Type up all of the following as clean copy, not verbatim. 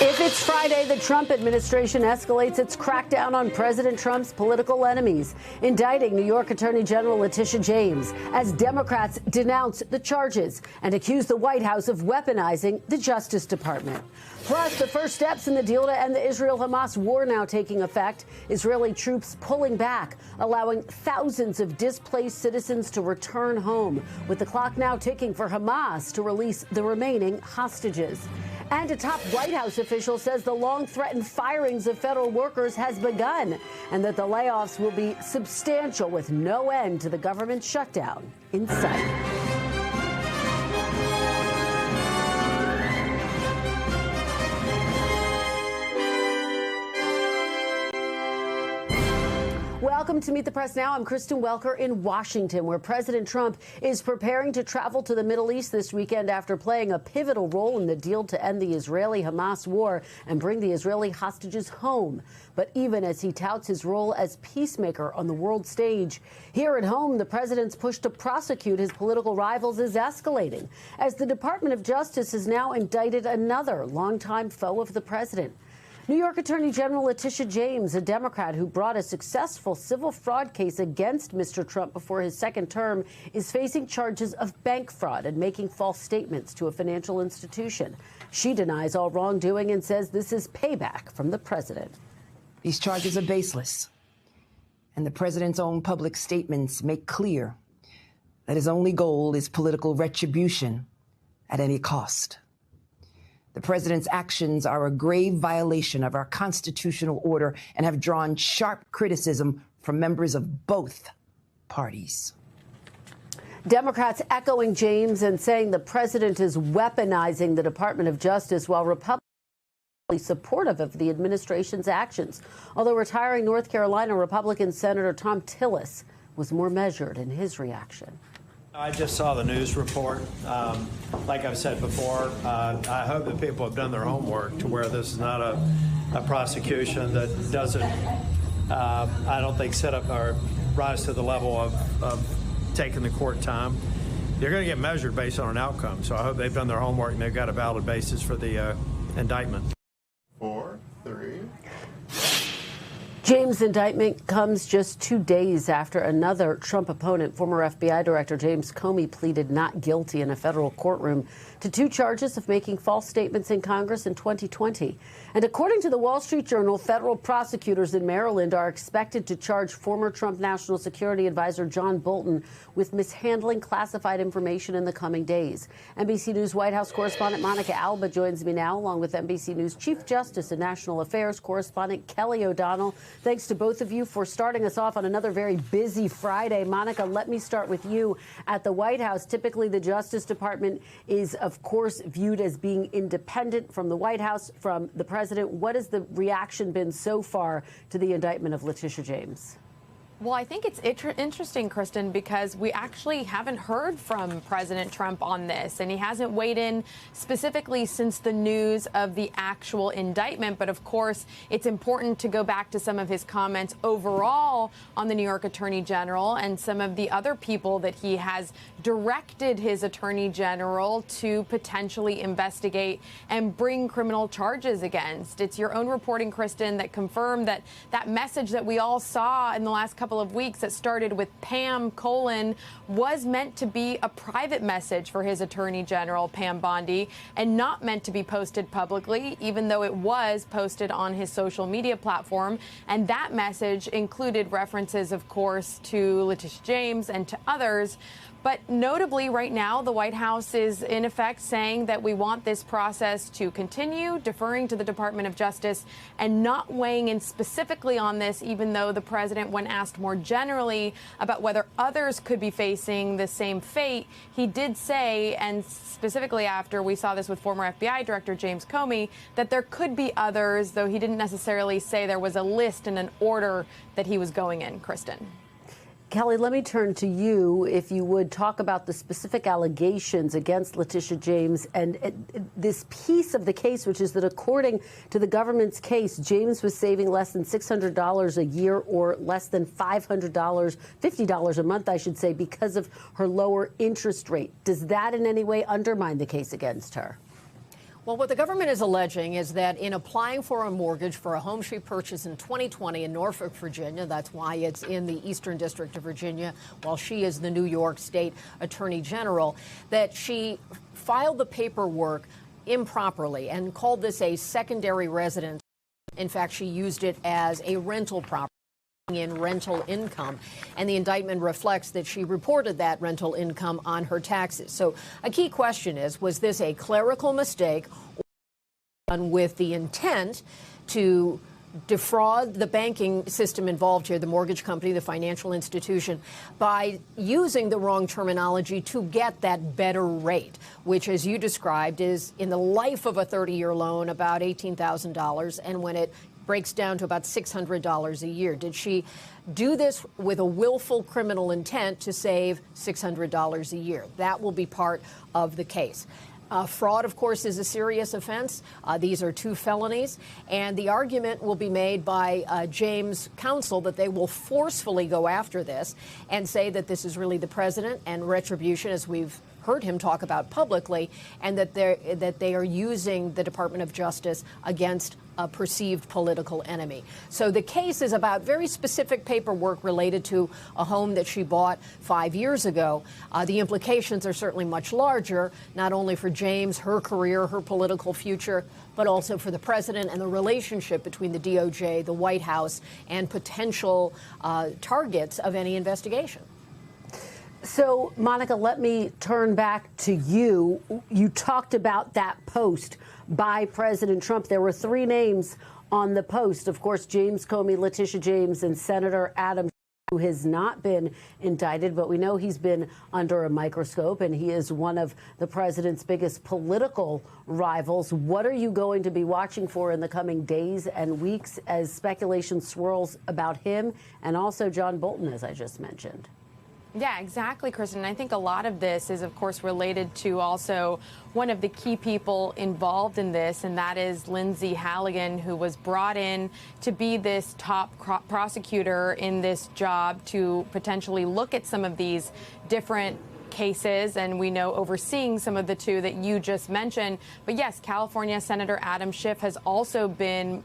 If it's Friday, the Trump administration escalates its crackdown on President Trump's political enemies, indicting New York Attorney General Letitia James as Democrats denounce the charges and accuse the White House of weaponizing the Justice Department. Plus, the first steps in the deal to end the Israel-Hamas war now taking effect. Israeli troops pulling back, allowing thousands of displaced citizens to return home, with the clock now ticking for Hamas to release the remaining hostages. And a top White House official says the long-threatened firings of federal workers has begun and that the layoffs will be substantial with no end to the government shutdown in sight. Welcome to Meet the Press Now. I'm Kristen Welker in Washington, where President Trump is preparing to travel to the Middle East this weekend after playing a pivotal role in the deal to end the Israeli-Hamas war and bring the Israeli hostages home. But even as he touts his role as peacemaker on the world stage, here at home, the president's push to prosecute his political rivals is escalating, as the Department of Justice has now indicted another longtime foe of the president. New York Attorney General Letitia James, a Democrat who brought a successful civil fraud case against Mr. Trump before his second term, is facing charges of bank fraud and making false statements to a financial institution. She denies all wrongdoing and says this is payback from the president. These charges are baseless, and the president's own public statements make clear that his only goal is political retribution at any cost. The president's actions are a grave violation of our constitutional order and have drawn sharp criticism from members of both parties. Democrats echoing James and saying the president is weaponizing the Department of Justice, while Republicans are supportive of the administration's actions. Although retiring North Carolina Republican Senator Thom Tillis was more measured in his reaction. I just saw the news report. Like I've said before, I hope that people have done their homework to where this is not a prosecution that doesn't, I don't think, set up or rise to the level of taking the court time. They're going to get measured based on an outcome. So I hope they've done their homework and they've got a valid basis for the indictment. 4, 3. James' indictment comes just 2 days after another Trump opponent, former FBI Director James Comey, pleaded not guilty in a federal courtroom to 2 charges of making false statements in Congress in 2020. And according to the Wall Street Journal, federal prosecutors in Maryland are expected to charge former Trump National Security Advisor John Bolton with mishandling classified information in the coming days. NBC News White House correspondent Monica Alba joins me now, along with NBC News Chief Justice and National Affairs correspondent Kelly O'Donnell. Thanks to both of you for starting us off on another very busy Friday. Monica, let me start with you. At the White House, typically the Justice Department is, of course, viewed as being independent from the White House, from the president. What has the reaction been so far to the indictment of Letitia James? Well, I think it's interesting, Kristen, because we actually haven't heard from President Trump on this, and he hasn't weighed in specifically since the news of the actual indictment. But of course, it's important to go back to some of his comments overall on the New York Attorney General and some of the other people that he has directed his Attorney General to potentially investigate and bring criminal charges against. It's your own reporting, Kristen, that confirmed that that message that we all saw in the last couple of weeks that started with Pam : was meant to be a private message for his Attorney General, Pam Bondi, and not meant to be posted publicly, even though it was posted on his social media platform. And that message included references, of course, to Letitia James and to others. But notably, right now, the White House is in effect saying that we want this process to continue, deferring to the Department of Justice and not weighing in specifically on this, even though the president, when asked more generally about whether others could be facing the same fate, he did say, and specifically after we saw this with former FBI Director James Comey, that there could be others, though he didn't necessarily say there was a list and an order that he was going in, Kristen. Kelly, let me turn to you, if you would talk about the specific allegations against Letitia James and this piece of the case, which is that according to the government's case, James was saving less than $600 a year or less than $500, $50 a month, I should say, because of her lower interest rate. Does that in any way undermine the case against her? Well, what the government is alleging is that in applying for a mortgage for a home she purchased in 2020 in Norfolk, Virginia, that's why it's in the Eastern District of Virginia, while she is the New York State Attorney General, that she filed the paperwork improperly and called this a secondary residence. In fact, she used it as a rental property in rental income, and the indictment reflects that she reported that rental income on her taxes. So a key question is, was this a clerical mistake or done with the intent to defraud the banking system involved here, the mortgage company, the financial institution, by using the wrong terminology to get that better rate, which, as you described, is in the life of a 30-year loan about $18,000, and when it breaks down to about $600 a year. Did she do this with a willful criminal intent to save $600 a year? That will be part of the case. Fraud, of course, is a serious offense. These are 2 felonies, and the argument will be made by James' counsel that they will forcefully go after this and say that this is really the president and retribution, as we've heard him talk about publicly, and that they are using the Department of Justice against a perceived political enemy. So the case is about very specific paperwork related to a home that she bought 5 years ago. The implications are certainly much larger, not only for James, her career, her political future, but also for the president and the relationship between the DOJ, the White House, and potential targets of any investigation. So, Monica, let me turn back to you. You talked about that post by President Trump. There were 3 names on the post. Of course, James Comey, Letitia James, and Senator Adam, who has not been indicted, but we know he's been under a microscope, and he is one of the president's biggest political rivals. What are you going to be watching for in the coming days and weeks as speculation swirls about him and also John Bolton, as I just mentioned? Yeah, exactly, Kristen. I think a lot of this is, of course, related to also one of the key people involved in this, and that is Lindsay Halligan, who was brought in to be this top prosecutor in this job to potentially look at some of these different cases, and we know overseeing some of the 2 that you just mentioned. But yes, California Senator Adam Schiff has also been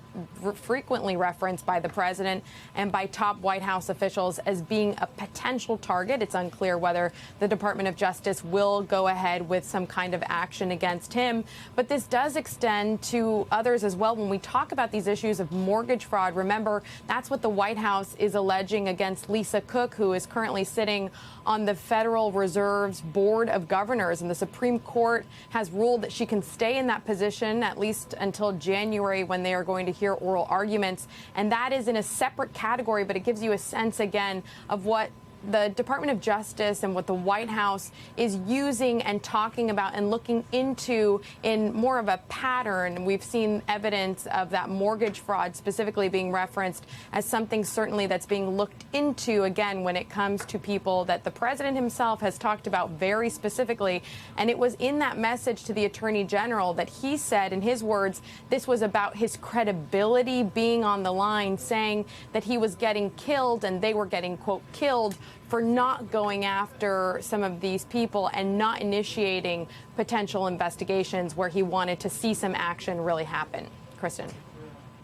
frequently referenced by the president and by top White House officials as being a potential target. It's unclear whether the Department of Justice will go ahead with some kind of action against him. But this does extend to others as well. When we talk about these issues of mortgage fraud, remember, that's what the White House is alleging against Lisa Cook, who is currently sitting on the Federal Reserve's Board of Governors, and the Supreme Court has ruled that she can stay in that position at least until January, when they are going to hear oral arguments. And that is in a separate category, but it gives you a sense, again, of what the Department of Justice and what the White House is using and talking about and looking into in more of a pattern. We've seen evidence of that mortgage fraud specifically being referenced as something certainly that's being looked into, again, when it comes to people that the president himself has talked about very specifically. And it was in that message to the Attorney General that he said, in his words, this was about his credibility being on the line, saying that he was getting killed and they were getting, quote, killed for not going after some of these people and not initiating potential investigations where he wanted to see some action really happen. Kristen.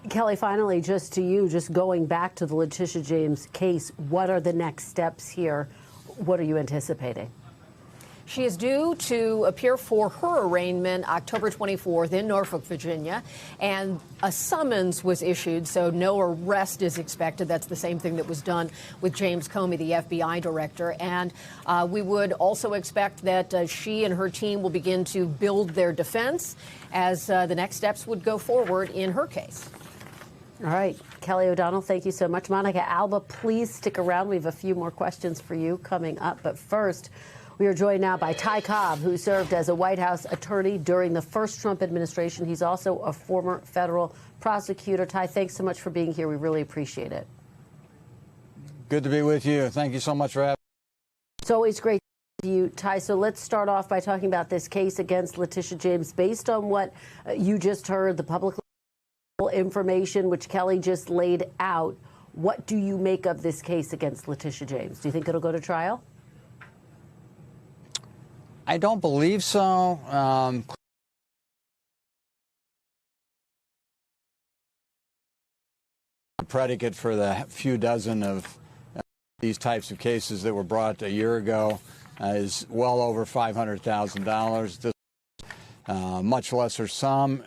Kelly, finally, just to you, just going back to the Letitia James case, what are the next steps here? What are you anticipating? She is due to appear for her arraignment October 24th in Norfolk, Virginia, and a summons was issued, so no arrest is expected. That's the same thing that was done with James Comey, the FBI director. And we would also expect that she and her team will begin to build their defense as the next steps would go forward in her case. All right. Kelly O'Donnell, thank you so much. Monica Alba, please stick around. We have a few more questions for you coming up. But first, we are joined now by Ty Cobb, who served as a White House attorney during the first Trump administration. He's also a former federal prosecutor. Ty, thanks so much for being here. We really appreciate it. Good to be with you. Thank you so much for having me. It's always great to see you, Ty. So let's start off by talking about this case against Letitia James. Based on what you just heard, the public information which Kelly just laid out, what do you make of this case against Letitia James? Do you think it'll go to trial? I don't believe so. the predicate for the few dozen of these types of cases that were brought a year ago is well over $500,000. This much lesser sum,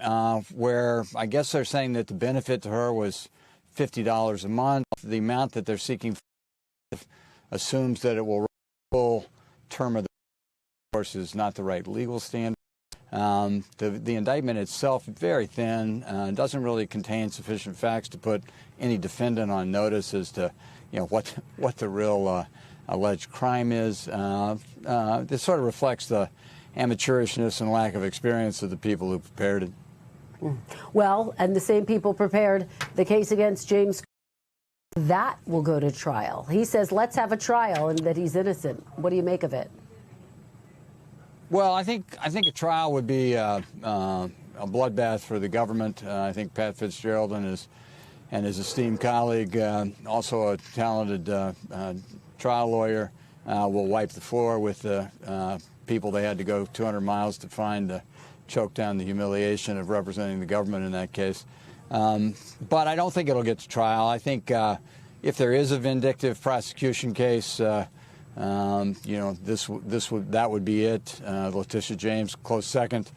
where I guess they're saying that the benefit to her was $50 a month. The amount that they're seeking assumes that it will run the full term of the course is not the right legal standard. The indictment itself is very thin, doesn't really contain sufficient facts to put any defendant on notice as to, what the real alleged crime is. This sort of reflects the amateurishness and lack of experience of the people who prepared it. Well, and the same people prepared the case against James. That will go to trial. He says, let's have a trial, and that he's innocent. What do you make of it? Well, I think a trial would be a bloodbath for the government. I think Pat Fitzgerald and his esteemed colleague, also a talented trial lawyer, will wipe the floor with the people they had to go 200 miles to find to choke down the humiliation of representing the government in that case. But I don't think it'll get to trial. I think if there is a vindictive prosecution case, that would be it. Letitia James, close second.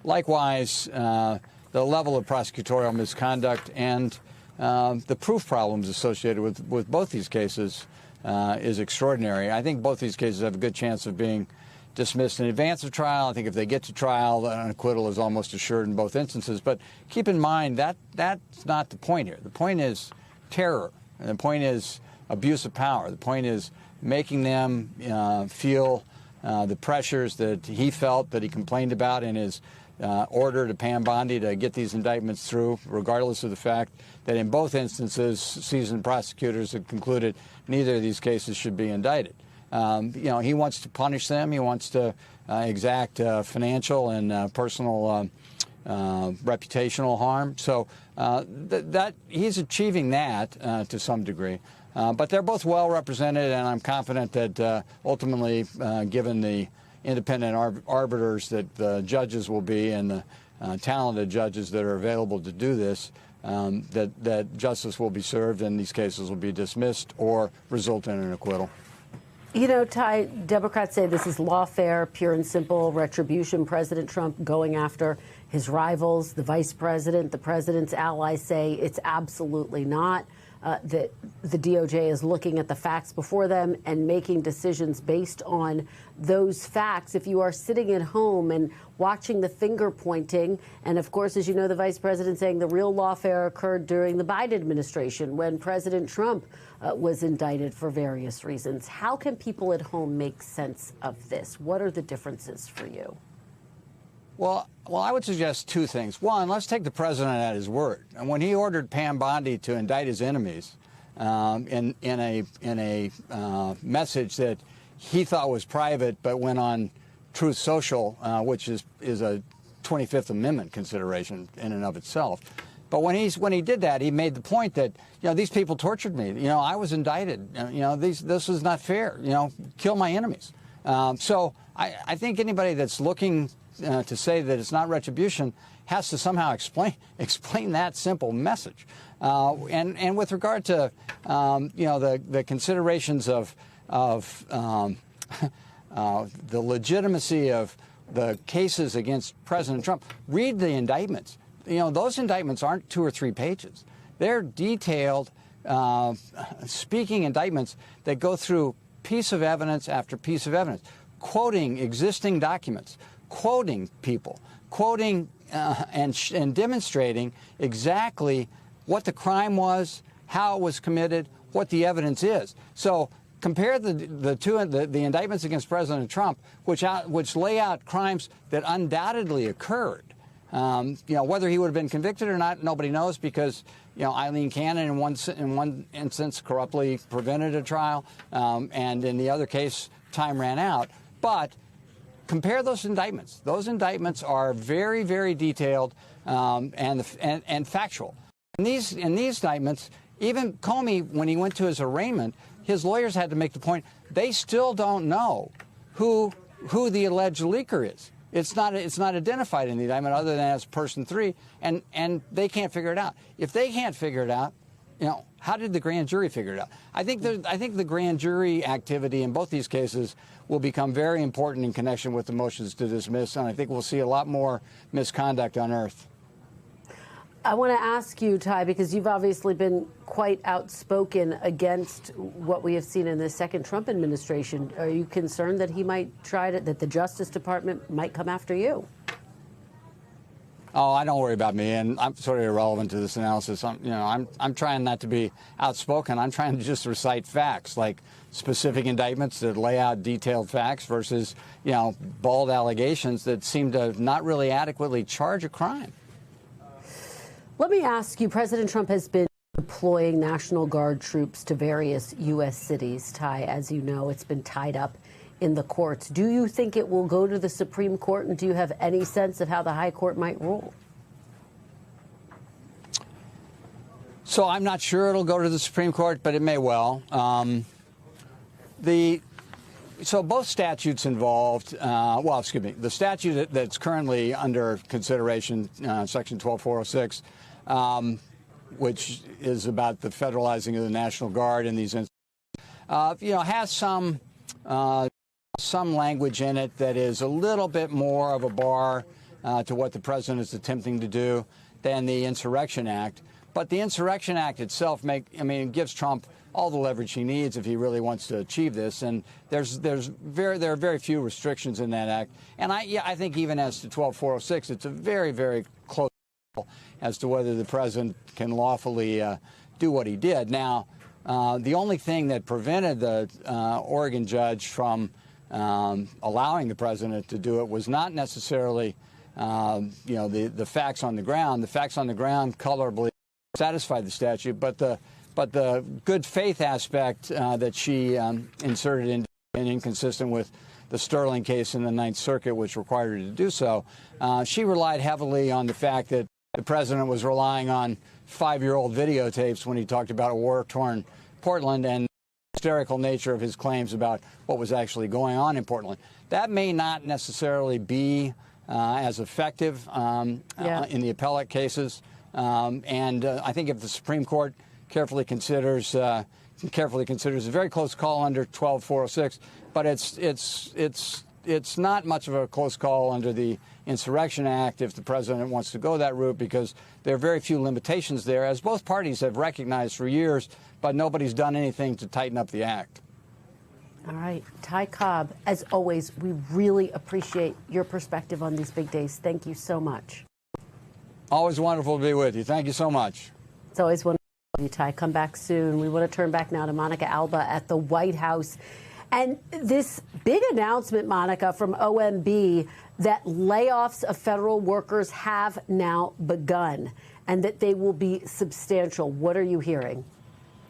Likewise, the level of prosecutorial misconduct and the proof problems associated with both these cases is extraordinary. I think both these cases have a good chance of being dismissed in advance of trial. I think if they get to trial, an acquittal is almost assured in both instances. But keep in mind that that's not the point here. The point is terror, and the point is abuse of power. The point is making them feel the pressures that he felt, that he complained about in his order to Pam Bondi to get these indictments through, regardless of the fact that in both instances, seasoned prosecutors had concluded neither of these cases should be indicted. He wants to punish them. He wants to exact financial and personal reputational harm. So that he's achieving that to some degree. But they're both well represented, and I'm confident that ultimately, given the independent arbiters that the judges will be and the talented judges that are available to do this, that justice will be served and these cases will be dismissed or result in an acquittal. You know, Ty, Democrats say this is lawfare, pure and simple retribution. President Trump going after his rivals, the vice president, the president's allies say it's absolutely not. That the DOJ is looking at the facts before them and making decisions based on those facts. If you are sitting at home and watching the finger pointing, and of course, as you know, the vice president saying the real lawfare occurred during the Biden administration when President Trump was indicted for various reasons. How can people at home make sense of this? What are the differences for you? Well, I would suggest two things. One, let's take the president at his word. And when he ordered Pam Bondi to indict his enemies in a message that he thought was private but went on Truth Social, which is a 25th Amendment consideration in and of itself. But when he did that, he made the point that, these people tortured me. I was indicted. This is not fair. Kill my enemies. So I think anybody that's looking to say that it's not retribution has to somehow explain that simple message. And with regard to the considerations of the legitimacy of the cases against President Trump, read the indictments. Those indictments aren't 2 or 3 pages. They're detailed, speaking indictments that go through piece of evidence after piece of evidence, quoting existing documents, quoting people, quoting and demonstrating exactly what the crime was, how it was committed, what the evidence is. So compare the indictments against President Trump, which lay out crimes that undoubtedly occurred. Whether he would have been convicted or not, nobody knows, because Eileen Cannon in one instance corruptly prevented a trial, and in the other case, time ran out. But compare those indictments. Those indictments are very, very detailed and factual. In these indictments, even Comey, when he went to his arraignment, his lawyers had to make the point they still don't know who the alleged leaker is. It's not identified in the indictment other than as person 3, and they can't figure it out. If they can't figure it out, how did the grand jury figure it out? I think the grand jury activity in both these cases will become very important in connection with the motions to dismiss, and I think we'll see a lot more misconduct unearthed. I want to ask you, Ty, because you've obviously been quite outspoken against what we have seen in the second Trump administration. Are you concerned that he might that the Justice Department might come after you? Oh, I don't worry about me, and I'm sort of irrelevant to this analysis. I'm trying not to be outspoken. I'm trying to just recite facts, like specific indictments that lay out detailed facts versus, bald allegations that seem to not really adequately charge a crime. Let me ask you, President Trump has been deploying National Guard troops to various U.S. cities. Ty, as you know, it's been tied up in the courts. Do you think it will go to the Supreme Court, and do you have any sense of how the High Court might rule? So I'm not sure it'll go to the Supreme Court, but it may well. So both statutes involved, the statute that's currently under consideration, Section 12406, which is about the federalizing of the National Guard in these instances, has some language in it that is a little bit more of a bar to what the president is attempting to do than the Insurrection Act. But the Insurrection Act itself gives Trump all the leverage he needs if he really wants to achieve this. And there are very few restrictions in that act. And I think even as to 12406, it's a very, very close call as to whether the president can lawfully do what he did. Now, the only thing that prevented the Oregon judge from allowing the president to do it was not necessarily, the facts on the ground. The facts on the ground colorably satisfied the statute, but the good faith aspect that she inserted in, and inconsistent with the Sterling case in the Ninth Circuit, which required her to do so, she relied heavily on the fact that the president was relying on 5-year-old videotapes when he talked about a war-torn Portland and the hysterical nature of his claims about what was actually going on in Portland. That may not necessarily be as effective in the appellate cases. I think if the Supreme Court carefully considers a very close call under 12406, but it's not much of a close call under the Insurrection Act if the president wants to go that route, because there are very few limitations there, as both parties have recognized for years, but nobody's done anything to tighten up the act. All right. Ty Cobb, as always, we really appreciate your perspective on these big days. Thank you so much. Always wonderful to be with you. Thank you so much. It's always wonderful to have you, Ty. Come back soon. We want to turn back now to Monica Alba at the White House. And this big announcement, Monica, from OMB that layoffs of federal workers have now begun and that they will be substantial. What are you hearing?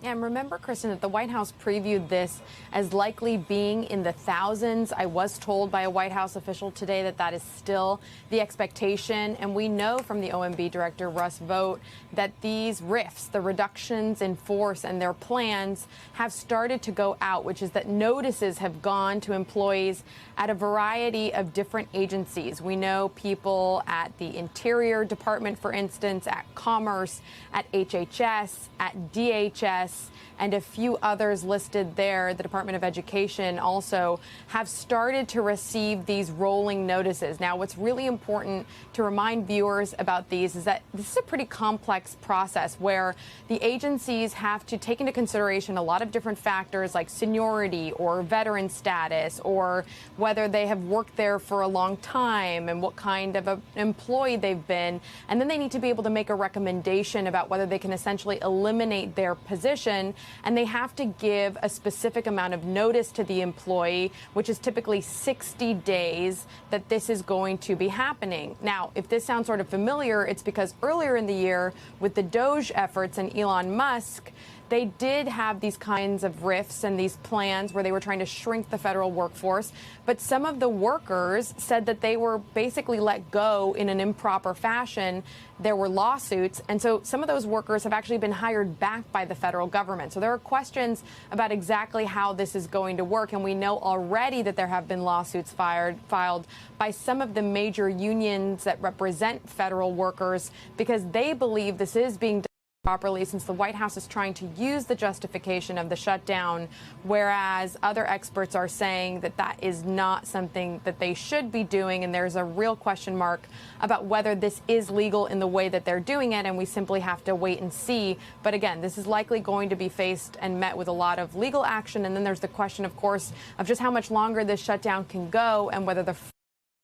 And remember, Kristen, that the White House previewed this as likely being in the thousands. I was told by a White House official today that that is still the expectation. And we know from the OMB director, Russ Vought, that these RIFs, the reductions in force and their plans, have started to go out, which is that notices have gone to employees at a variety of different agencies. We know people at the Interior Department, for instance, at Commerce, at HHS, at DHS, and a few others listed there. The Department of Education also have started to receive these rolling notices. Now, what's really important to remind viewers about these is that this is a pretty complex process where the agencies have to take into consideration a lot of different factors like seniority or veteran status, or whether they have worked there for a long time and what kind of an employee they've been. And then they need to be able to make a recommendation about whether they can essentially eliminate their position. And they have to give a specific amount of notice to the employee, which is typically 60 days, that this is going to be happening. Now, if this sounds sort of familiar, it's because earlier in the year, with the DOGE efforts and Elon Musk, they did have these kinds of rifts and these plans where they were trying to shrink the federal workforce. But some of the workers said that they were basically let go in an improper fashion. There were lawsuits. And so some of those workers have actually been hired back by the federal government. So there are questions about exactly how this is going to work. And we know already that there have been lawsuits filed by some of the major unions that represent federal workers because they believe this is being done properly, since the White House is trying to use the justification of the shutdown, whereas other experts are saying that that is not something that they should be doing. And there's a real question mark about whether this is legal in the way that they're doing it. And we simply have to wait and see. But again, this is likely going to be faced and met with a lot of legal action. And then there's the question, of course, of just how much longer this shutdown can go and whether the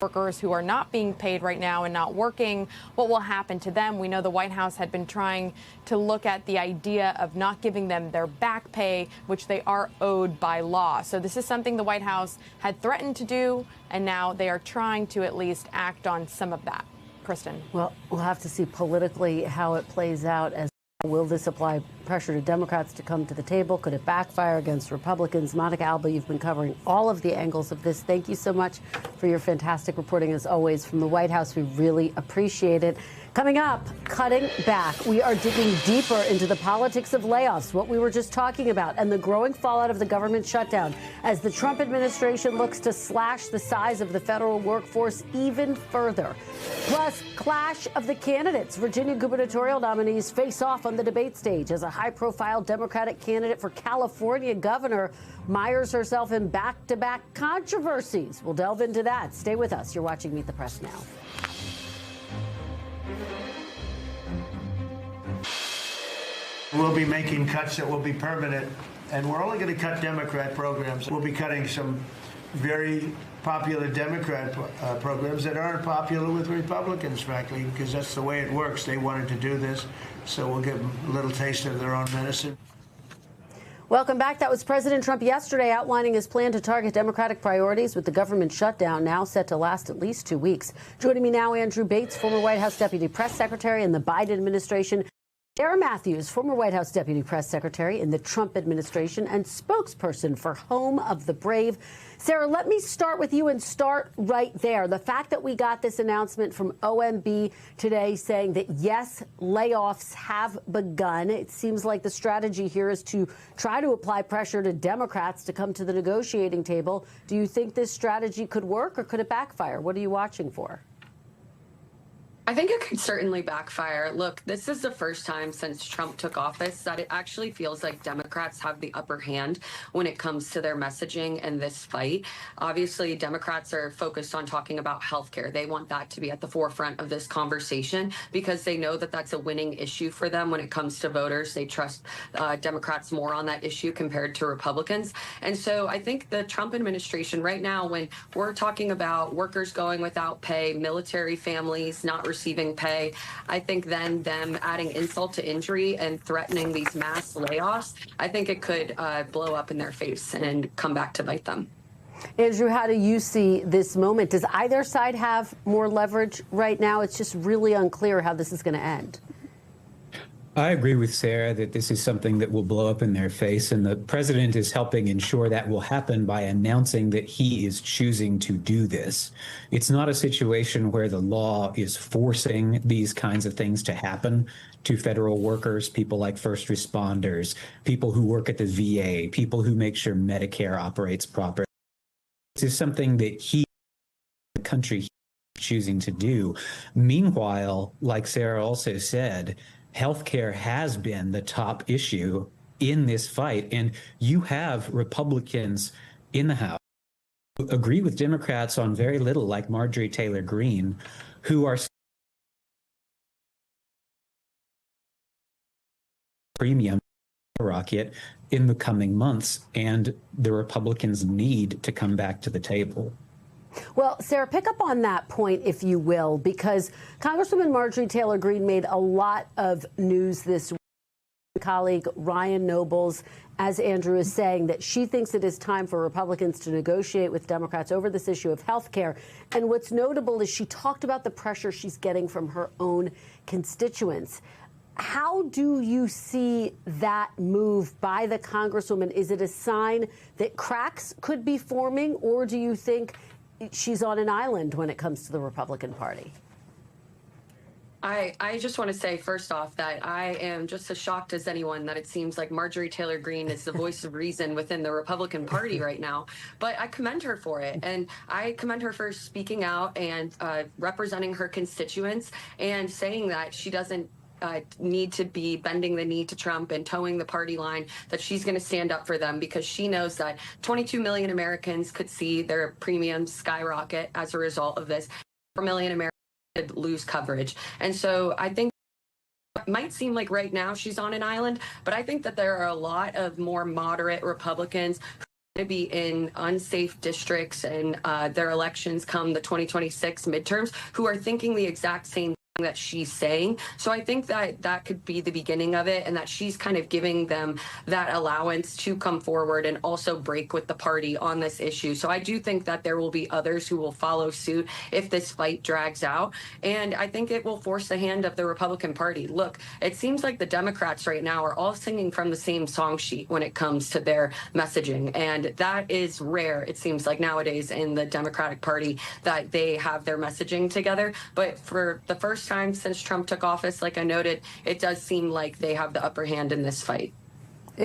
workers who are not being paid right now and not working, what will happen to them? We know the White House had been trying to look at the idea of not giving them their back pay, which they are owed by law. So this is something the White House had threatened to do, and now they are trying to at least act on some of that. Kristen. Well, we'll have to see politically how it plays out. As will this apply pressure to Democrats to come to the table? Could it backfire against Republicans? Monica Alba, you've been covering all of the angles of this. Thank you so much for your fantastic reporting, as always, from the White House. We really appreciate it. Coming up, cutting back. We are digging deeper into the politics of layoffs, what we were just talking about, and the growing fallout of the government shutdown as the Trump administration looks to slash the size of the federal workforce even further. Plus, clash of the candidates. Virginia gubernatorial nominees face off on the debate stage as a high-profile Democratic candidate for California governor mires herself in back-to-back controversies. We'll delve into that. Stay with us. You're watching Meet the Press now. We'll be making cuts that will be permanent, and we're only going to cut Democrat programs. We'll be cutting some very popular Democrat programs that aren't popular with Republicans, frankly, because that's the way it works. They wanted to do this, so we'll give them a little taste of their own medicine. Welcome back. That was President Trump yesterday outlining his plan to target Democratic priorities with the government shutdown now set to last at least 2 weeks. Joining me now, Andrew Bates, former White House Deputy Press Secretary in the Biden administration. Sarah Matthews, former White House Deputy Press Secretary in the Trump administration and spokesperson for Home of the Brave. Sarah, let me start with you and start right there. The fact that we got this announcement from OMB today saying that, yes, layoffs have begun. It seems like the strategy here is to try to apply pressure to Democrats to come to the negotiating table. Do you think this strategy could work or could it backfire? What are you watching for? I think it could certainly backfire. Look, this is the first time since Trump took office that it actually feels like Democrats have the upper hand when it comes to their messaging and this fight. Obviously, Democrats are focused on talking about health care. They want that to be at the forefront of this conversation because they know that that's a winning issue for them when it comes to voters. They trust Democrats more on that issue compared to Republicans. And so I think the Trump administration right now, when we're talking about workers going without pay, military families not receiving pay, I think then them adding insult to injury and threatening these mass layoffs, I think it could blow up in their face and come back to bite them. Andrew, how do you see this moment? Does either side have more leverage right now? It's just really unclear how this is going to end. I agree with Sarah that this is something that will blow up in their face, and the president is helping ensure that will happen by announcing that he is choosing to do this. It's not a situation where the law is forcing these kinds of things to happen to federal workers, people like first responders, people who work at the VA, people who make sure Medicare operates properly. This is something that the country is choosing to do. Meanwhile, like Sarah also said, healthcare has been the top issue in this fight, and you have Republicans in the House who agree with Democrats on very little, like Marjorie Taylor Greene, who are premium rocket in the coming months, and the Republicans need to come back to the table. Well, Sarah, pick up on that point, if you will, because Congresswoman Marjorie Taylor Greene made a lot of news this week. Colleague Ryan Nobles, as Andrew is saying, that she thinks it is time for Republicans to negotiate with Democrats over this issue of health care. And what's notable is she talked about the pressure she's getting from her own constituents. How do you see that move by the Congresswoman? Is it a sign that cracks could be forming, or do you think she's on an island when it comes to the Republican Party? I just want to say, first off, that I am just as shocked as anyone that it seems like Marjorie Taylor Greene is the voice of reason within the Republican Party right now. But I commend her for it. And I commend her for speaking out and representing her constituents and saying that she doesn't need to be bending the knee to Trump and towing the party line, that she's going to stand up for them because she knows that 22 million Americans could see their premiums skyrocket as a result of this. 4 million Americans could lose coverage. And so I think it might seem like right now she's on an island, but I think that there are a lot of more moderate Republicans who are going to be in unsafe districts and their elections come the 2026 midterms who are thinking the exact same that she's saying. So I think that that could be the beginning of it, and that she's kind of giving them that allowance to come forward and also break with the party on this issue. So I do think that there will be others who will follow suit if this fight drags out. And I think it will force the hand of the Republican Party. Look, it seems like the Democrats right now are all singing from the same song sheet when it comes to their messaging. And that is rare, it seems like nowadays in the Democratic Party, that they have their messaging together. But for the first time since Trump took office, like I noted, it does seem like they have the upper hand in this fight.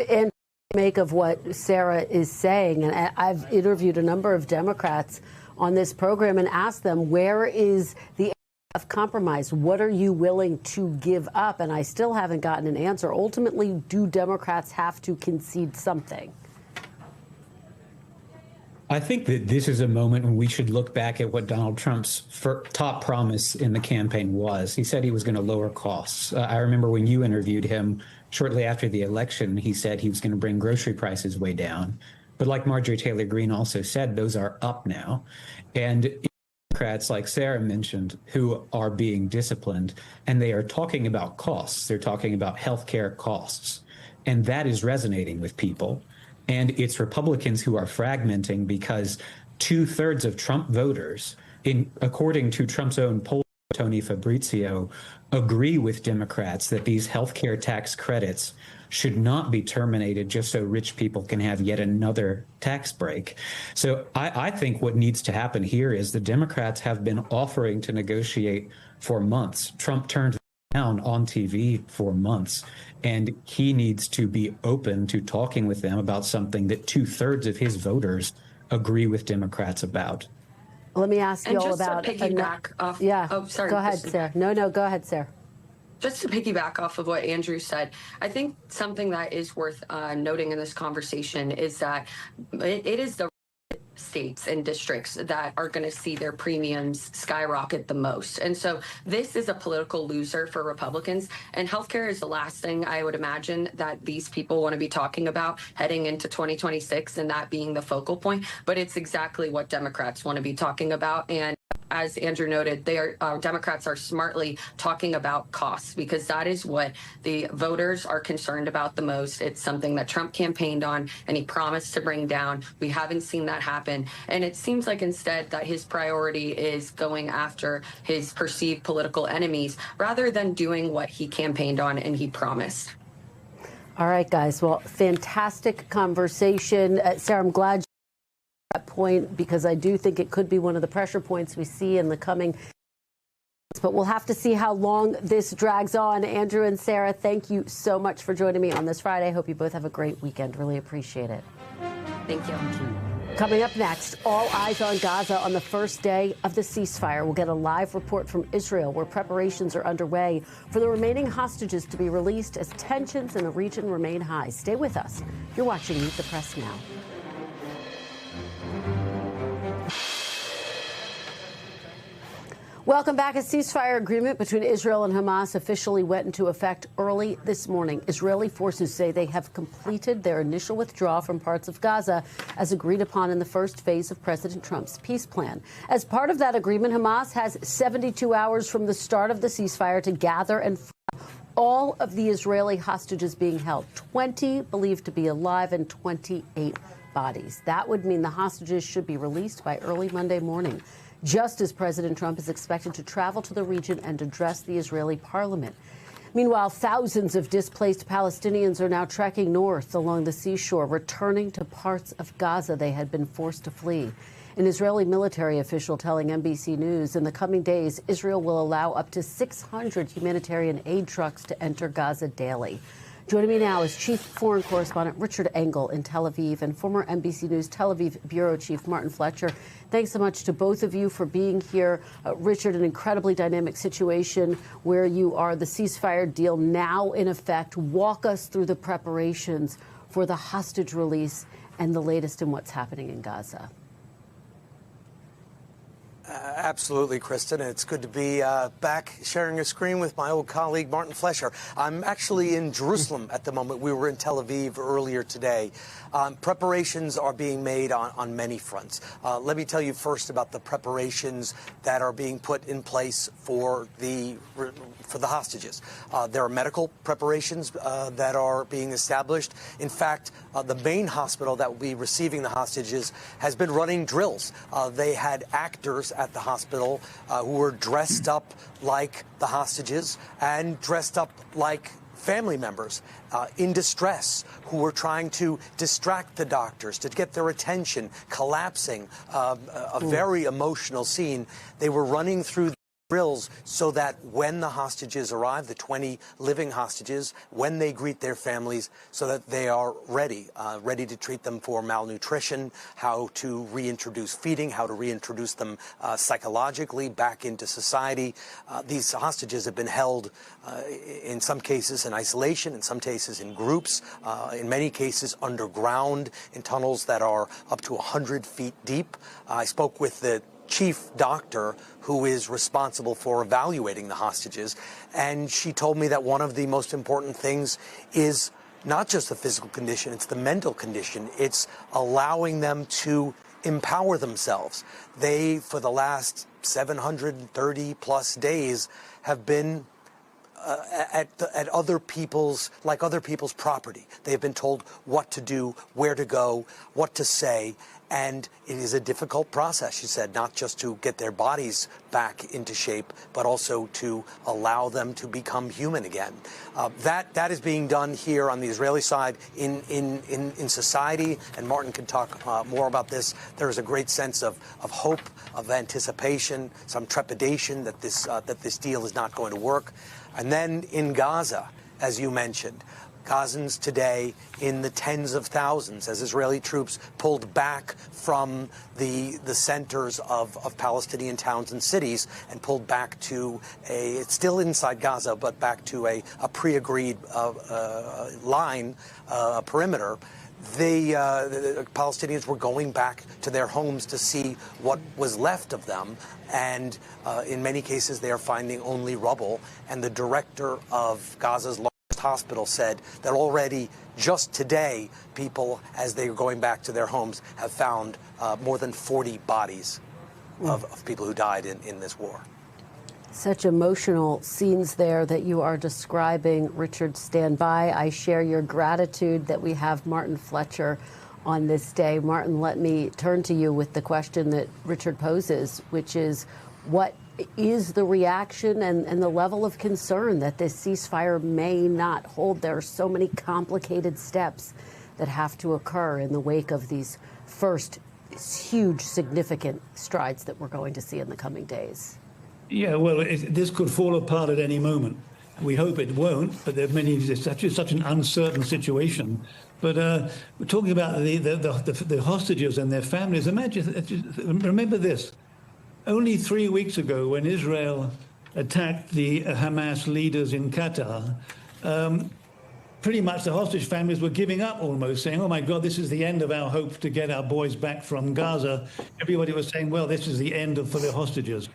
And make of what Sarah is saying, and I've interviewed a number of Democrats on this program and asked them, where is the area of compromise? What are you willing to give up? And I still haven't gotten an answer. Ultimately, do Democrats have to concede something? I think that this is a moment when we should look back at what Donald Trump's top promise in the campaign was. He said he was going to lower costs. I remember when you interviewed him shortly after the election, he said he was going to bring grocery prices way down. But like Marjorie Taylor Greene also said, those are up now. And Democrats, like Sarah mentioned, who are being disciplined, and they are talking about costs. They're talking about health care costs. And that is resonating with people. And it's Republicans who are fragmenting because 2/3 of Trump voters, according to Trump's own poll, Tony Fabrizio, agree with Democrats that these healthcare tax credits should not be terminated just so rich people can have yet another tax break. So I think what needs to happen here is the Democrats have been offering to negotiate for months. Trump turned down on TV for months. And he needs to be open to talking with them about something that 2/3 of his voters agree with Democrats about. Let me ask you all about to piggyback off. Yeah. Oh, sorry. Go ahead, Sarah. No, go ahead, Sarah. Just to piggyback off of what Andrew said, I think something that is worth noting in this conversation is that it is the states and districts that are going to see their premiums skyrocket the most. And so this is a political loser for Republicans. And healthcare is the last thing I would imagine that these people want to be talking about heading into 2026 and that being the focal point. But it's exactly what Democrats want to be talking about. And as Andrew noted, Democrats are smartly talking about costs because that is what the voters are concerned about the most. It's something that Trump campaigned on and he promised to bring down. We haven't seen that happen. And it seems like instead that his priority is going after his perceived political enemies rather than doing what he campaigned on and he promised. All right, guys. Well, fantastic conversation. Sarah, I'm glad that point because I do think it could be one of the pressure points we see in the coming months, but we'll have to see how long this drags on. Andrew and Sarah, thank you so much for joining me on this Friday. Hope you both have a great weekend. Really appreciate it. Thank you. Coming up next, all eyes on Gaza on the first day of the ceasefire. We'll get a live report from Israel where preparations are underway for the remaining hostages to be released as tensions in the region remain high. Stay with us. You're watching Meet the Press Now. Welcome back. A ceasefire agreement between Israel and Hamas officially went into effect early this morning. Israeli forces say they have completed their initial withdrawal from parts of Gaza as agreed upon in the first phase of President Trump's peace plan. As part of that agreement, Hamas has 72 hours from the start of the ceasefire to gather and free all of the Israeli hostages being held, 20 believed to be alive and 28 bodies. That would mean the hostages should be released by early Monday morning, just as President Trump is expected to travel to the region and address the Israeli parliament. Meanwhile, thousands of displaced Palestinians are now trekking north along the seashore, returning to parts of Gaza they had been forced to flee. An Israeli military official telling NBC News in the coming days, Israel will allow up to 600 humanitarian aid trucks to enter Gaza daily. Joining me now is Chief Foreign Correspondent Richard Engel in Tel Aviv and former NBC News Tel Aviv Bureau Chief Martin Fletcher. Thanks so much to both of you for being here. Richard, an incredibly dynamic situation where you are the ceasefire deal now in effect. Walk us through the preparations for the hostage release and the latest in what's happening in Gaza. Absolutely, Kristen. It's good to be back sharing a screen with my old colleague, Martin Fletcher. I'm actually in Jerusalem at the moment. We were in Tel Aviv earlier today. Preparations are being made on many fronts. Let me tell you first about the preparations that are being put in place for the hostages. There are medical preparations that are being established. In fact, the main hospital that will be receiving the hostages has been running drills. They had actors at the hospital who were dressed up like the hostages and dressed up like family members in distress who were trying to distract the doctors, to get their attention, collapsing, a very emotional scene. They were running through drills so that when the hostages arrive, the 20 living hostages, when they greet their families, so that they are ready to treat them for malnutrition, how to reintroduce feeding, how to reintroduce them psychologically back into society. These hostages have been held in some cases in isolation, in some cases in groups, in many cases underground in tunnels that are up to 100 feet deep. I spoke with the chief doctor who is responsible for evaluating the hostages, and she told me that one of the most important things is not just the physical condition, it's the mental condition. It's allowing them to empower themselves. They, for the last 730 plus days, have been at other people's property. They've been told what to do, where to go, what to say, and it is a difficult process, she said, not just to get their bodies back into shape, but also to allow them to become human again. That is being done here on the Israeli side in society, and Martin can talk more about this. There is a great sense of hope, of anticipation, some trepidation that this deal is not going to work. And then in Gaza, as you mentioned, Gazans today in the tens of thousands as Israeli troops pulled back from the centers of Palestinian towns and cities and pulled back to it's still inside Gaza, but back to a pre-agreed line, a perimeter. The Palestinians were going back to their homes to see what was left of them, and in many cases they are finding only rubble. And the director of Gaza's largest hospital said that already just today people, as they are going back to their homes, have found more than 40 bodies of people who died in this war. Such emotional scenes there that you are describing. Richard, stand by. I share your gratitude that we have Martin Fletcher on this day. Martin, let me turn to you with the question that Richard poses, which is what is the reaction and the level of concern that this ceasefire may not hold? There are so many complicated steps that have to occur in the wake of these first huge, significant strides that we're going to see in the coming days. Yeah, well, this could fall apart at any moment. We hope it won't, but there's such an uncertain situation. But we're talking about the hostages and their families. Remember this. Only 3 weeks ago, when Israel attacked the Hamas leaders in Qatar, pretty much the hostage families were giving up almost, saying, oh, my God, this is the end of our hope to get our boys back from Gaza. Everybody was saying, well, this is the end for the hostages.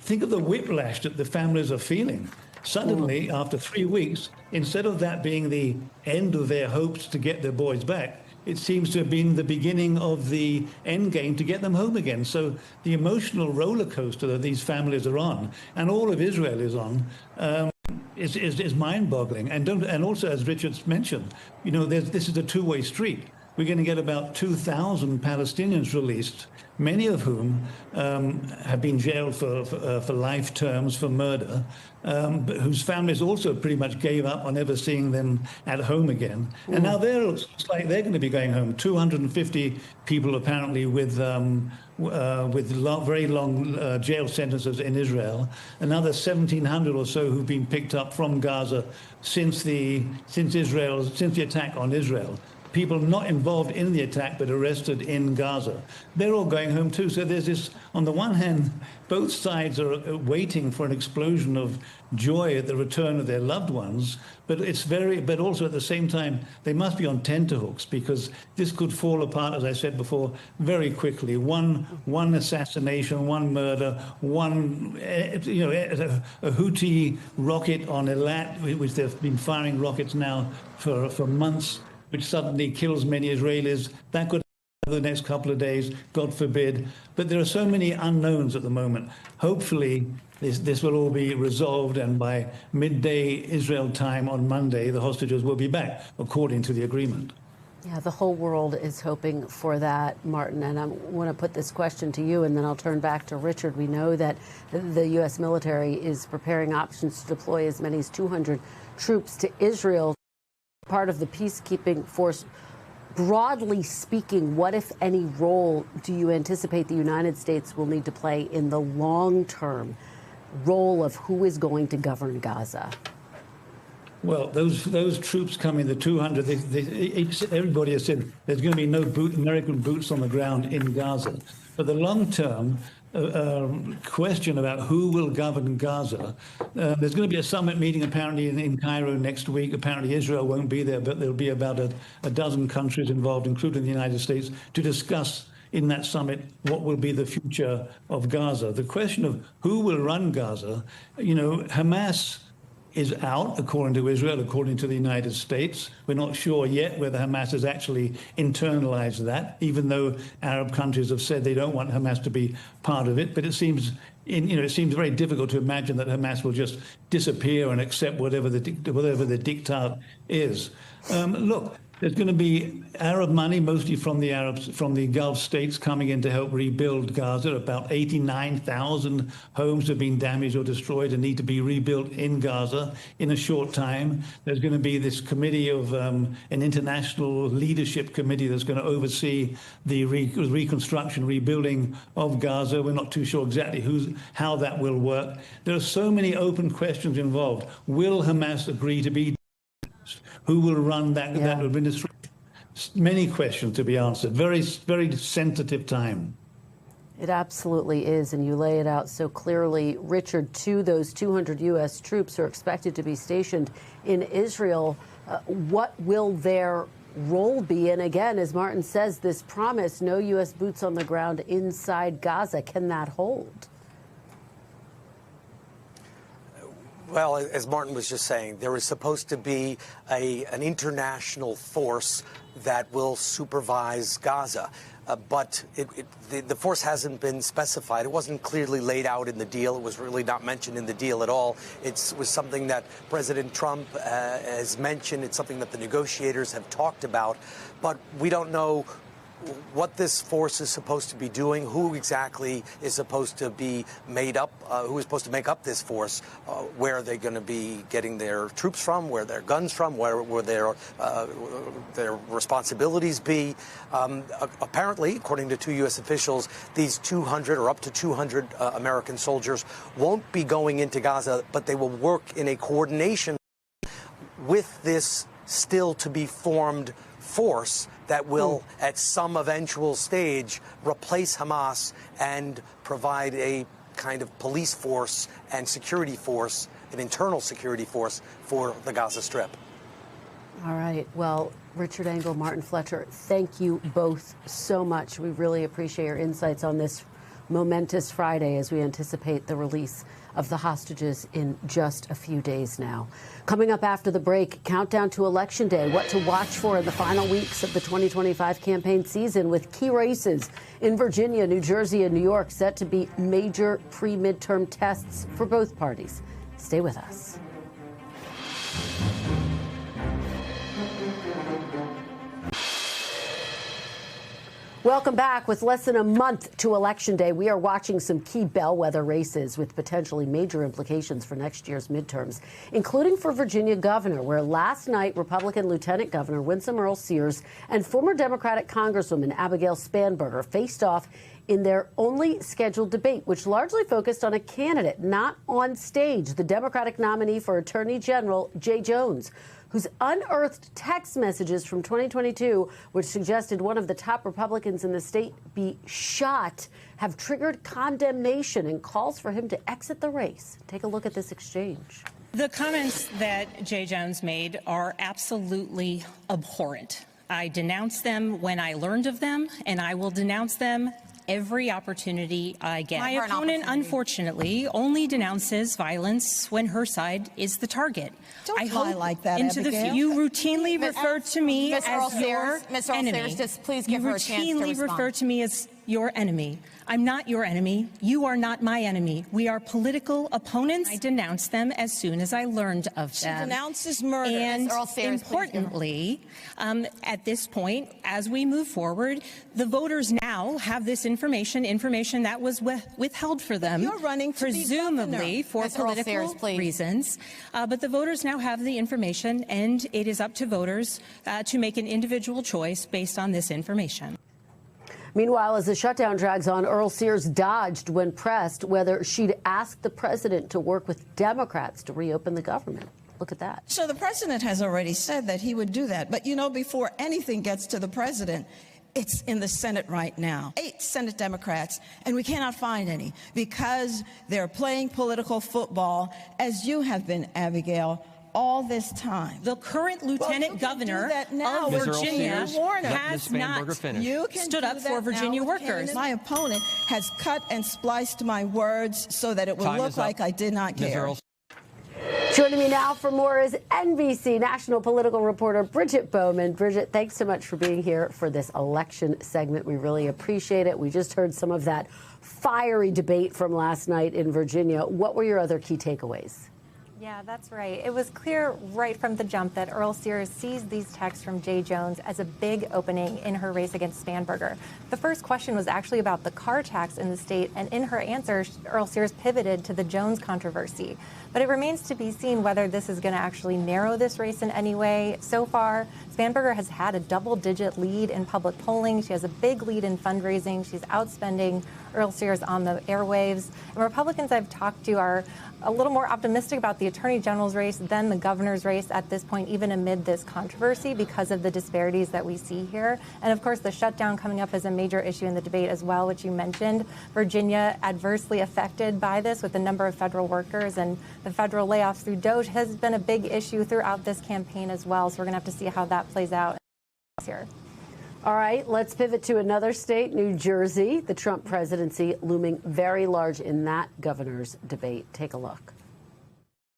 Think of the whiplash that the families are feeling. Suddenly, after 3 weeks, instead of that being the end of their hopes to get their boys back, it seems to have been the beginning of the end game to get them home again. So the emotional roller coaster that these families are on, and all of Israel is on, is mind-boggling. And also, as Richard mentioned, this is a two-way street. we're going to get about 2,000 Palestinians released, many of whom have been jailed for life terms for murder, but whose families also pretty much gave up on ever seeing them at home again. And now they're going to be going home. 250 people apparently with very long jail sentences in Israel. Another 1,700 or so who've been picked up from Gaza since the attack on Israel. People not involved in the attack but arrested in Gaza. They're all going home too. So there's this, on the one hand, both sides are waiting for an explosion of joy at the return of their loved ones, but also at the same time, they must be on tenterhooks because this could fall apart, as I said before, very quickly. One assassination, one murder, a Houthi rocket on Eilat, which they've been firing rockets now for months, which suddenly kills many Israelis. That could happen the next couple of days, God forbid. But there are so many unknowns at the moment. Hopefully, this will all be resolved, and by midday Israel time on Monday, the hostages will be back, according to the agreement. Yeah, the whole world is hoping for that, Martin. And I want to put this question to you, and then I'll turn back to Richard. We know that the U.S. military is preparing options to deploy as many as 200 troops to Israel, part of the peacekeeping force. Broadly speaking, what, if any, role do you anticipate the United States will need to play in the long-term role of who is going to govern Gaza? Well, those troops coming, the 200, everybody has said there's going to be no American boots on the ground in Gaza. For the long term, question about who will govern Gaza. There's going to be a summit meeting apparently in Cairo next week. Apparently Israel won't be there, but there'll be about a dozen countries involved, including the United States, to discuss in that summit what will be the future of Gaza. The question of who will run Gaza, Hamas is out, according to Israel, according to the United States. We're not sure yet whether Hamas has actually internalized that, even though Arab countries have said they don't want Hamas to be part of it. But it seems, it seems very difficult to imagine that Hamas will just disappear and accept whatever the diktat is. Look, there's going to be Arab money, mostly from the Gulf states, coming in to help rebuild Gaza. About 89,000 homes have been damaged or destroyed and need to be rebuilt in Gaza in a short time. There's going to be this committee of an international leadership committee that's going to oversee the reconstruction, rebuilding of Gaza. We're not too sure exactly how that will work. There are so many open questions involved. Will Hamas agree to be? Who will run that administration? Many questions to be answered. Very, very sensitive time. It absolutely is, and you lay it out so clearly. Richard, those 200 U.S. troops are expected to be stationed in Israel. What will their role be? And again, as Martin says, this promise, no U.S. boots on the ground inside Gaza, can that hold? Well, as Martin was just saying, there is supposed to be an international force that will supervise Gaza. But the force hasn't been specified. It wasn't clearly laid out in the deal. It was really not mentioned in the deal at all. It was something that President Trump has mentioned. It's something that the negotiators have talked about. But we don't know what this force is supposed to be doing, who exactly is supposed to be made up, who is supposed to make up this force, where are they going to be getting their troops from, where their guns from, where will their responsibilities be. Apparently, according to two U.S. officials, these 200 or up to 200 American soldiers won't be going into Gaza, but they will work in a coordination with this still to be formed force that will, at some eventual stage, replace Hamas and provide a kind of police force and security force, an internal security force for the Gaza Strip. All right. Well, Richard Engel, Martin Fletcher, thank you both so much. We really appreciate your insights on this momentous Friday as we anticipate the release of the hostages in just a few days now. Coming up after the break, countdown to Election Day, what to watch for in the final weeks of the 2025 campaign season, with key races in Virginia, New Jersey, and New York set to be major pre-midterm tests for both parties. Stay with us. Welcome back. With less than a month to Election Day, we are watching some key bellwether races with potentially major implications for next year's midterms, including for Virginia governor, where last night Republican Lieutenant Governor Winsome Earle-Sears and former Democratic Congresswoman Abigail Spanberger faced off in their only scheduled debate, which largely focused on a candidate not on stage, the Democratic nominee for Attorney General Jay Jones, whose unearthed text messages from 2022, which suggested one of the top Republicans in the state be shot, have triggered condemnation and calls for him to exit the race. Take a look at this exchange. The comments that Jay Jones made are absolutely abhorrent. I denounced them when I learned of them, and I will denounce them every opportunity I get. My opponent, unfortunately, only denounces violence when her side is the target. Don't lie like that, Abigail. You routinely refer to me as your enemy. Just please give her a chance to respond. You routinely refer to me as your enemy. I'm not your enemy. You are not my enemy. We are political opponents. I denounce them as soon as I learned of them. She denounces murder. And importantly, at this point, as we move forward, the voters now have this information that was withheld for them, you're running to presumably for political reasons. But the voters now have the information, and it is up to voters to make an individual choice based on this information. Meanwhile, as the shutdown drags on, Earle-Sears dodged when pressed whether she'd ask the president to work with Democrats to reopen the government. Look at that. So the president has already said that he would do that. But, you know, before anything gets to the president, it's in the Senate right now. 8 Senate Democrats, and we cannot find any because they're playing political football, as you have been, Abigail, all this time. The current lieutenant governor of Virginia has not stood up for Virginia workers. My opponent has cut and spliced my words so that it will look like I did not care. Joining me now for more is NBC national political reporter Bridget Bowman. Bridget, thanks so much for being here for this election segment. We really appreciate it. We just heard some of that fiery debate from last night in Virginia. What were your other key takeaways? Yeah, that's right. It was clear right from the jump that Earle-Sears sees these texts from Jay Jones as a big opening in her race against Spanberger. The first question was actually about the car tax in the state, and in her answer, Earle-Sears pivoted to the Jones controversy. But it remains to be seen whether this is going to actually narrow this race in any way. So far, Spanberger has had a double-digit lead in public polling. She has a big lead in fundraising. She's outspending Earle-Sears on the airwaves. And Republicans I've talked to are a little more optimistic about the Attorney General's race than the governor's race at this point, even amid this controversy because of the disparities that we see here. And of course, the shutdown coming up is a major issue in the debate as well, which you mentioned. Virginia adversely affected by this with the number of federal workers, and the federal layoffs through DOJ has been a big issue throughout this campaign as well. So we're going to have to see how that plays out here. All right, let's pivot to another state, New Jersey. The Trump presidency looming very large in that governor's debate. Take a look.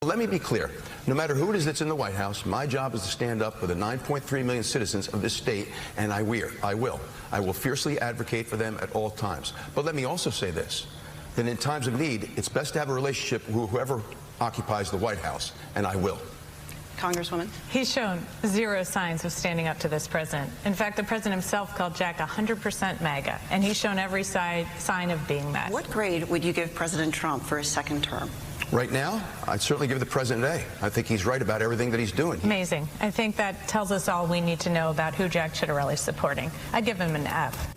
Let me be clear. No matter who it is that's in the White House, my job is to stand up for the 9.3 million citizens of this state, and I will. I will fiercely advocate for them at all times. But let me also say this, that in times of need, it's best to have a relationship with whoever occupies the White House, and I will. Congresswoman? He's shown zero signs of standing up to this president. In fact, the president himself called Jack 100% MAGA, and he's shown every sign of being that. What grade would you give President Trump for his second term? Right now, I'd certainly give the president an A. I think he's right about everything that he's doing. Amazing. I think that tells us all we need to know about who Jack Ciattarelli is supporting. I'd give him an F.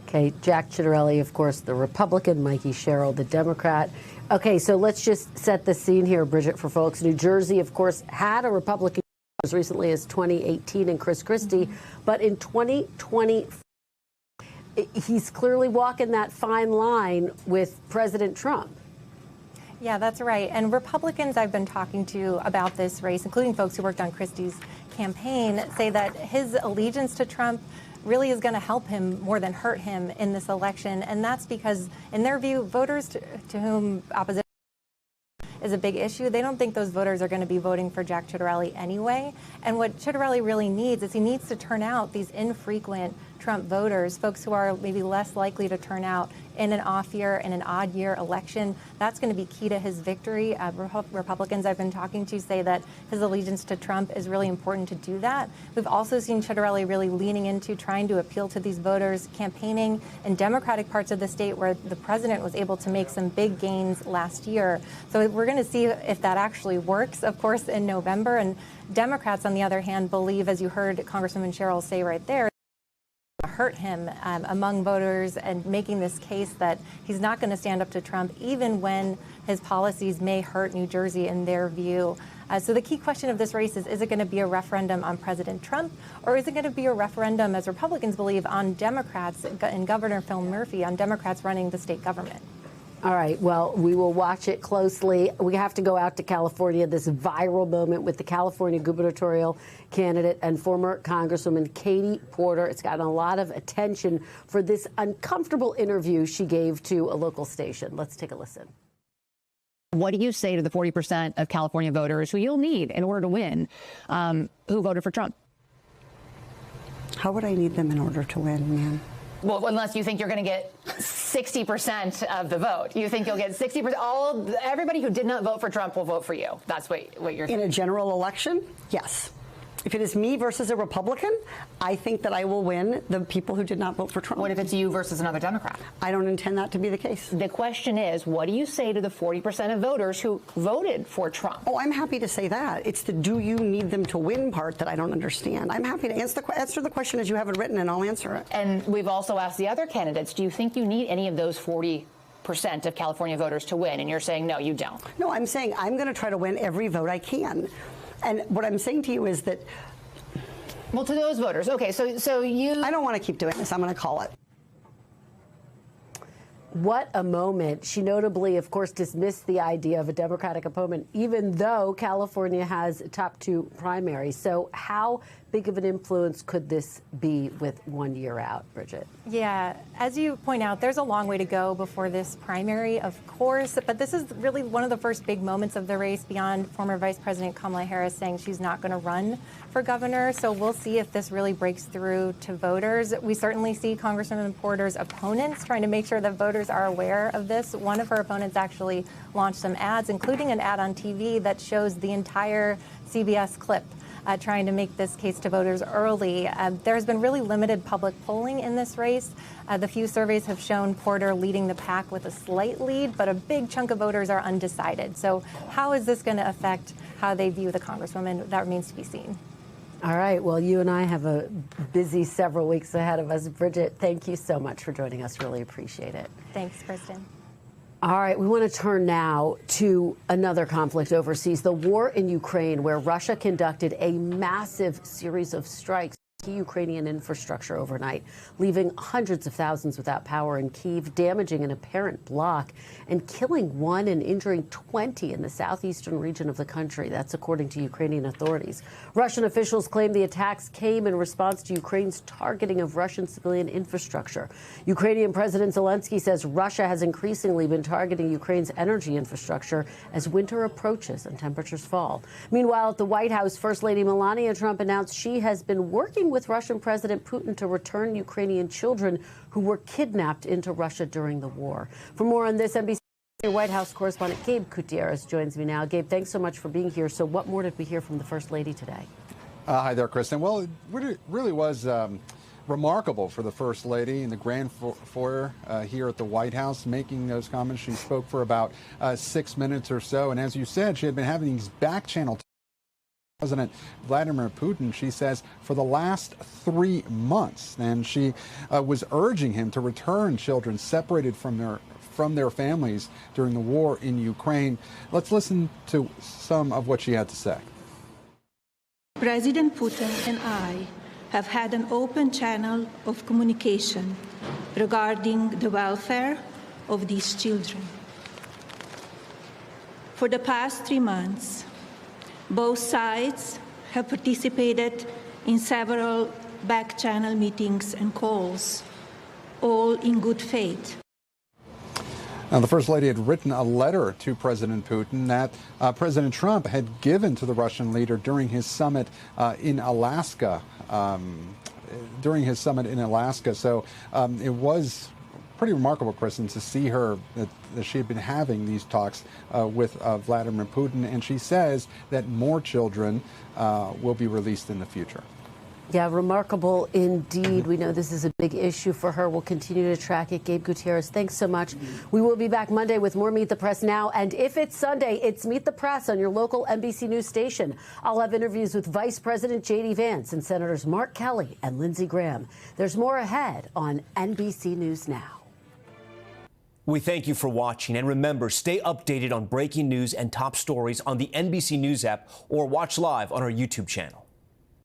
Okay, Jack Ciattarelli, of course, the Republican, Mikey Sherrill, the Democrat. Okay, so let's just set the scene here, Bridget, for folks. New Jersey, of course, had a Republican as recently as 2018 in Chris Christie, but in 2020, he's clearly walking that fine line with President Trump. Yeah, that's right. And Republicans I've been talking to about this race, including folks who worked on Christie's campaign, say that his allegiance to Trump really is going to help him more than hurt him in this election. And that's because, in their view, voters to whom opposition is a big issue, they don't think those voters are going to be voting for Jack Ciattarelli anyway. And what Ciattarelli really needs is he needs to turn out these infrequent Trump voters, folks who are maybe less likely to turn out in an off year, in an odd year election. That's going to be key to his victory. Republicans I've been talking to say that his allegiance to Trump is really important to do that. We've also seen Ciattarelli really leaning into trying to appeal to these voters, campaigning in Democratic parts of the state where the president was able to make some big gains last year. So we're going to see if that actually works, of course, in November. And Democrats, on the other hand, believe, as you heard Congresswoman Sherrill say right there, hurt him among voters and making this case that he's not going to stand up to Trump even when his policies may hurt New Jersey in their view. So the key question of this race is it going to be a referendum on President Trump, or is it going to be a referendum, as Republicans believe, on Democrats and Governor Phil Murphy, on Democrats running the state government? All right. Well, we will watch it closely. We have to go out to California, this viral moment with the California gubernatorial candidate and former Congresswoman Katie Porter. It's gotten a lot of attention for this uncomfortable interview she gave to a local station. Let's take a listen. What do you say to the 40% of California voters who you'll need in order to win, who voted for Trump? How would I need them in order to win, ma'am? Well, unless you think you're going to get 60% of the vote. You think you'll get 60%. Everybody who did not vote for Trump will vote for you. That's what you're saying. In a general election, yes. If it is me versus a Republican, I think that I will win the people who did not vote for Trump. What if it's you versus another Democrat? I don't intend that to be the case. The question is, what do you say to the 40% of voters who voted for Trump? Oh, I'm happy to say that. It's the do you need them to win part that I don't understand. I'm happy to answer the question as you have it written, and I'll answer it. And we've also asked the other candidates, do you think you need any of those 40% of California voters to win? And you're saying, no, you don't. No, I'm saying I'm going to try to win every vote I can. And what I'm saying to you is that... Well, to those voters, okay, so you... I don't want to keep doing this. I'm going to call it. What a moment. She notably, of course, dismissed the idea of a Democratic opponent, even though California has top two primaries. So how big of an influence could this be with 1 year out, Bridget? Yeah, as you point out, there's a long way to go before this primary, of course, but this is really one of the first big moments of the race beyond former Vice President Kamala Harris saying she's not going to run for governor. So we'll see if this really breaks through to voters. We certainly see Congresswoman Porter's opponents trying to make sure that voters are aware of this. One of her opponents actually launched some ads, including an ad on TV that shows the entire CBS clip. Trying to make this case to voters early. There has been really limited public polling in this race. The few surveys have shown Porter leading the pack with a slight lead, but a big chunk of voters are undecided. So how is this going to affect how they view the Congresswoman? That remains to be seen. All right. Well, you and I have a busy several weeks ahead of us. Bridget, thank you so much for joining us. Really appreciate it. Thanks, Kristen. All right, we want to turn now to another conflict overseas, the war in Ukraine, where Russia conducted a massive series of strikes on Ukrainian infrastructure overnight, leaving hundreds of thousands without power in Kyiv, damaging an apparent block, and killing 1 and injuring 20 in the southeastern region of the country. That's according to Ukrainian authorities. Russian officials claim the attacks came in response to Ukraine's targeting of Russian civilian infrastructure. Ukrainian President Zelensky says Russia has increasingly been targeting Ukraine's energy infrastructure as winter approaches and temperatures fall. Meanwhile, at the White House, First Lady Melania Trump announced she has been working with Russian President Putin to return Ukrainian children who were kidnapped into Russia during the war. For more on this, NBC White House correspondent Gabe Gutierrez joins me now. Gabe, thanks so much for being here. So what more did we hear from the First Lady today? Hi there, Kristen. Well, it really was remarkable for the First Lady in the Grand Foyer here at the White House, making those comments. She spoke for about 6 minutes or so. And as you said, she had been having these back-channel President Vladimir Putin, she says, for the last 3 months. And she was urging him to return children separated from their families during the war in Ukraine. Let's listen to some of what she had to say. President Putin and I have had an open channel of communication regarding the welfare of these children. For the past 3 months, both sides have participated in several back-channel meetings and calls, all in good faith. Now, the First Lady had written a letter to President Putin that President Trump had given to the Russian leader during his summit in Alaska during his summit in Alaska. So it was pretty remarkable, Kristen, to see her, that she had been having these talks with Vladimir Putin, and she says that more children will be released in the future. Yeah, remarkable indeed. We know this is a big issue for her. We'll continue to track it. Gabe Gutierrez, thanks so much. We will be back Monday with more Meet the Press Now. And if it's Sunday, it's Meet the Press on your local NBC News station. I'll have interviews with Vice President J.D. Vance and Senators Mark Kelly and Lindsey Graham. There's more ahead on NBC News Now. We thank you for watching, and remember, stay updated on breaking news and top stories on the NBC News app or watch live on our YouTube channel.